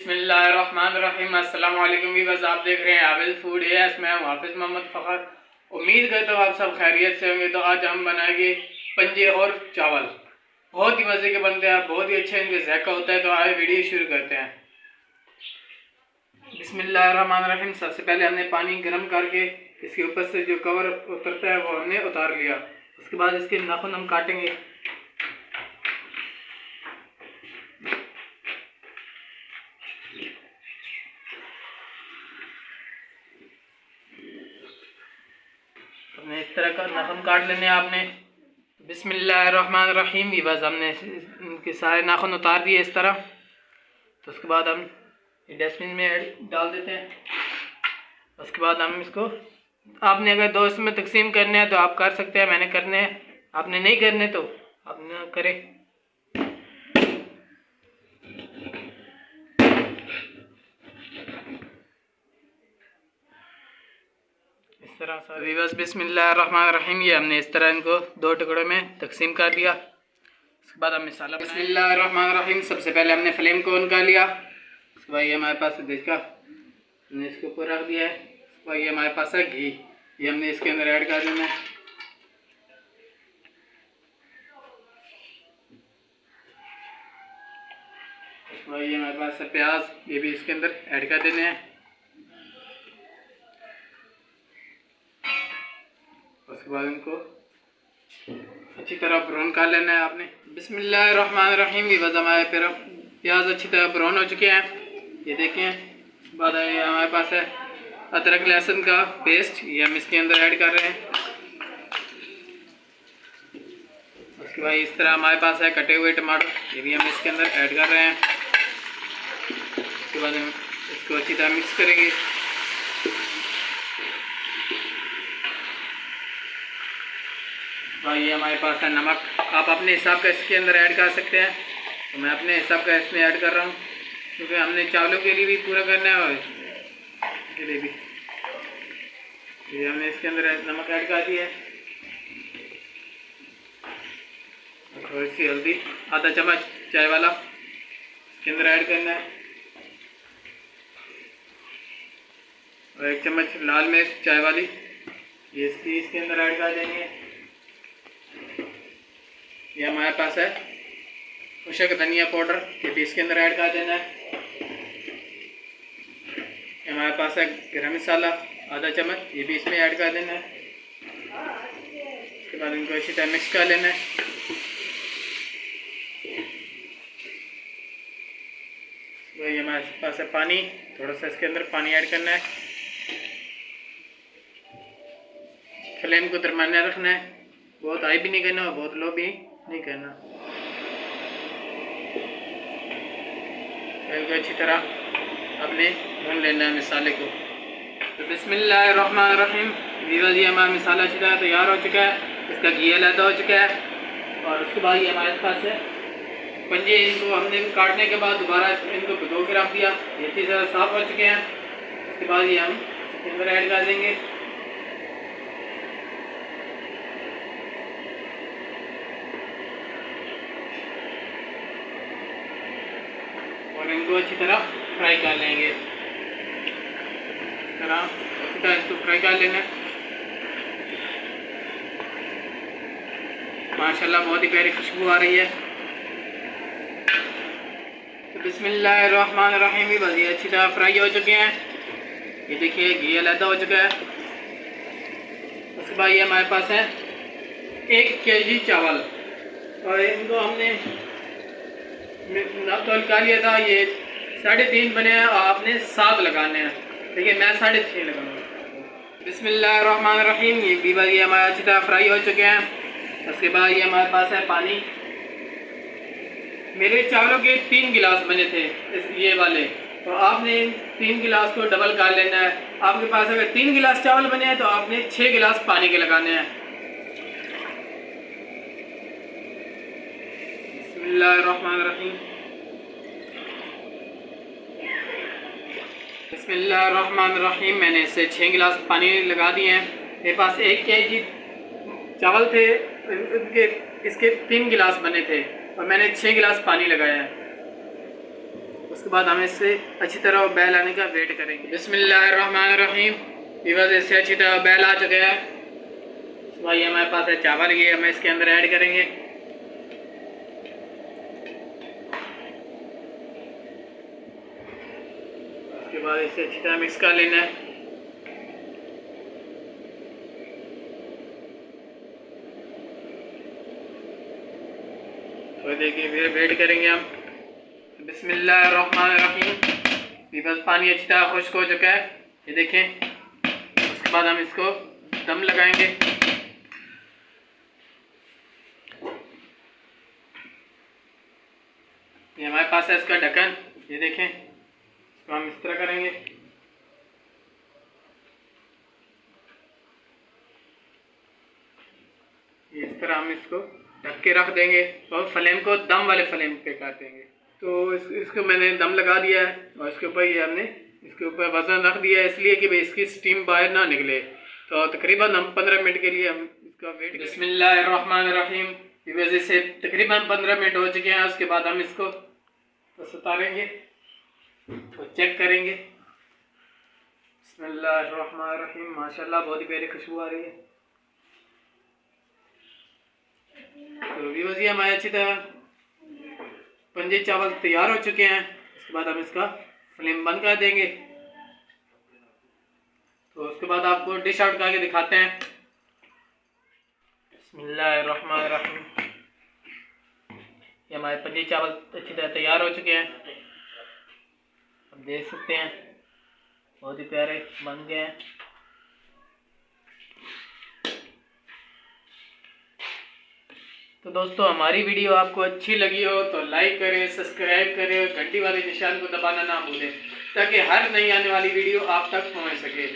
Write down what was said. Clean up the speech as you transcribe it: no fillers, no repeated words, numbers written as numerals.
बिस्मिल्लाहिर्रहमानिर्रहीम। अस्सलाम वालेकुम व्यूअर्स, आप देख रहे हैं आबिल फूड। यस, मैं हाफिज़ मोहम्मद फ़खर। उम्मीद करता हूँ आप सब खैरियत से होंगे। तो आज हम बनाएंगे पंजे और चावल। बहुत ही मज़े के बनते हैं, बहुत ही अच्छे इनके ज़ायका होता है। तो आए वीडियो शुरू करते हैं। बिस्मिल्लाहिर्रहमानिर्रहीम। सबसे पहले हमने पानी गर्म करके इसके ऊपर से जो कवर उतरता है वो हमने उतार लिया। उसके बाद इसके नाखून हम काटेंगे। हमने इस तरह का नाखून काट लेने आपने। बिस्मिल्लाहिर्रहमानिर्रहीम। बस हमने इनके सारे नाखून उतार दिए इस तरह। तो उसके बाद हम डस्टबिन में डाल देते हैं। उसके बाद हम इसको, आपने अगर दो इसमें तकसीम करने हैं तो आप कर सकते हैं, मैंने करने हैं। आपने नहीं करने तो आप ना करें। इस तरह से बस बिस्मिल्लाहिर्रहमानिर्रहीम। ये हमने इस तरह इनको दो टुकड़ों में तकसीम कर दिया। उसके बाद हम मिसाला बिस्मिल्लाहिर्रहमानिर्रहीम। सबसे पहले हमने फ्लेम को ऑन कर लिया। उसके बाद ये हमारे पास देखा, हमने इसके ऊपर रख दिया है। उसके बाद ये हमारे पास है घी, ये हमने इसके अंदर ऐड कर देना है। उसके बाद ये हमारे पास है प्याज, ये भी इसके अंदर ऐड कर देने हैं। उसके बाद इनको अच्छी तरह ब्राउन कर लेना है आपने। बिस्मिल्लाहिर्रहमानिर्रहीम। भी बस हमारे प्याज अच्छी तरह ब्राउन हो चुके हैं, ये देखें। बाद ये हमारे पास है अदरक लहसुन का पेस्ट, ये हम इसके अंदर ऐड कर रहे हैं। उसके बाद इस तरह हमारे पास है कटे हुए टमाटर, ये भी हम इसके अंदर ऐड कर रहे हैं। उसके बाद हम इसको अच्छी तरह मिक्स करेंगे। ये हमारे पास है नमक, आप अपने हिसाब का इसके अंदर ऐड कर सकते हैं। तो मैं अपने हिसाब का इसमें ऐड कर रहा हूँ, क्योंकि हमने चावलों के लिए भी पूरा करना है और के लिए भी। ये हमने इसके अंदर नमक ऐड कर दिया है। थोड़ी सी हल्दी, आधा चम्मच चाय वाला इसके अंदर ऐड करना है। और 1 चम्मच लाल मिर्च चाय वाली, ये इसके अंदर ऐड कर देंगे। ये हमारे पास है खुशक धनिया पाउडर, ये भी इसके अंदर ऐड कर देना है। ये हमारे पास है गरम मसाला आधा चम्मच, ये भी इसमें ऐड कर देना है। उसके बाद इनको अच्छी तरह मिक्स कर लेना है। ये हमारे पास है पानी, थोड़ा सा इसके अंदर पानी ऐड करना है। फ्लेम को दरमियाना रखना है, बहुत हाई भी नहीं करना और बहुत लो भी नहीं करना। इनको अच्छी तरह अपने भून लेना है मसाले को। तो बिस्मिल्लाहिर्रहमानिर्रहीम। ये हमारा मसाला अच्छी तरह तैयार हो चुका है, इसका घी अलग हो चुका है। और उसके बाद ये हमारे पास है पंजे, इनको हमने काटने के बाद दोबारा इनको भिगो के रख दिया, ये अच्छी तरह साफ़ हो चुके हैं। उसके बाद ये हम इसके अंदर ऐड कर देंगे। और इनको अच्छी तरह फ्राई कर लेंगे। इस तरह अच्छी तरह इसको फ्राई कर लेना है। माशाल्लाह बहुत ही प्यारी खुशबू आ रही है। तो बिस्मिल्लाहिर्रहमानिर्रहीम। भी बस ये अच्छी तरह फ्राई हो चुके हैं, ये देखिए घी अलग हो चुका है। उसके बाद ये हमारे पास है 1 kg चावल, और इनको हमने तोल कर लिया था। ये 3.5 बने हैं और आपने 7 लगाने हैं। देखिए मैं 6.5 लगाऊंगा। बिस्मिल्लाहिर्रहमानिर्रहीम। ये भी ये हमारे अच्छी तरह फ्राई हो चुके हैं। उसके बाद ये हमारे पास है पानी। मेरे चावलों के 3 गिलास बने थे ये वाले, तो आपने 3 गिलास को डबल कर लेना है। आपके पास अगर 3 गिलास चावल बने हैं तो आपने 6 गिलास पानी के लगाने हैं। बिस्मिल्लाहिर्रहमानिर्रहीम। बिस्मिल्लाहिर्रहमानिर्रहीम। मैंने इससे 6 गिलास पानी लगा दिए हैं। मेरे पास 1 kg चावल थे, इसके 3 गिलास बने थे और मैंने 6 गिलास पानी लगाया है। उसके बाद हम इससे अच्छी तरह बैल आने का वेट करेंगे। बिस्मिल्लाहिर्रहमानिर्रहीम। व्यूअर्स, इससे अच्छी तरह बैल आ चुका है। भाई हमारे पास है चावल, ये हमें इसके अंदर ऐड करेंगे। उसके बाद इसे अच्छी तरह मिक्स कर लेना है। तो देखिए फिर वेट करेंगे हम। बिस्मिल्लाहिर्रहमानिर्रहीम। बस पानी अच्छी तरह खुश्क हो चुका है, ये देखें। उसके बाद हम इसको दम लगाएंगे। ये हमारे पास है इसका ढक्कन, ये देखें। तो हम इस तरह करेंगे। इस तरह हम इसको ढक के रख देंगे और फ्लेम को दम वाले फ्लेम पे कर देंगे। तो इसको मैंने दम लगा दिया है और इसके ऊपर ये हमने इसके ऊपर वज़न रख दिया है, इसलिए कि भाई इसकी स्टीम बाहर ना निकले। तो तकरीबन हम 15 मिनट के लिए हम इसका वेट। बिस्मिल्लाहिर्रहमानिर्रहीम। इस वजह से तकरीबन 15 मिनट हो चुके हैं। उसके बाद हम इसको बस उतारेंगे और चेक करेंगे। बिस्मिल्लाहिर्रहमानिर्रहीम। माशाल्लाह बहुत ही प्यारी खुशबू आ रही है। तो व्यूअर्स, ये हमारे अच्छी तरह पंजे चावल तैयार हो चुके हैं। उसके बाद हम इसका फ्लेम बंद कर देंगे। तो उसके बाद आपको डिश आउट करके दिखाते हैं। बिस्मिल्लाहिर्रहमानिर्रहीम। ये हमारे पंजे चावल अच्छी तरह तैयार हो चुके हैं, आप देख सकते हैं बहुत ही प्यारे बन गए हैं। तो दोस्तों, हमारी वीडियो आपको अच्छी लगी हो तो लाइक करें, सब्सक्राइब करें और घंटी वाले निशान को दबाना ना भूलें, ताकि हर नई आने वाली वीडियो आप तक पहुंच सके।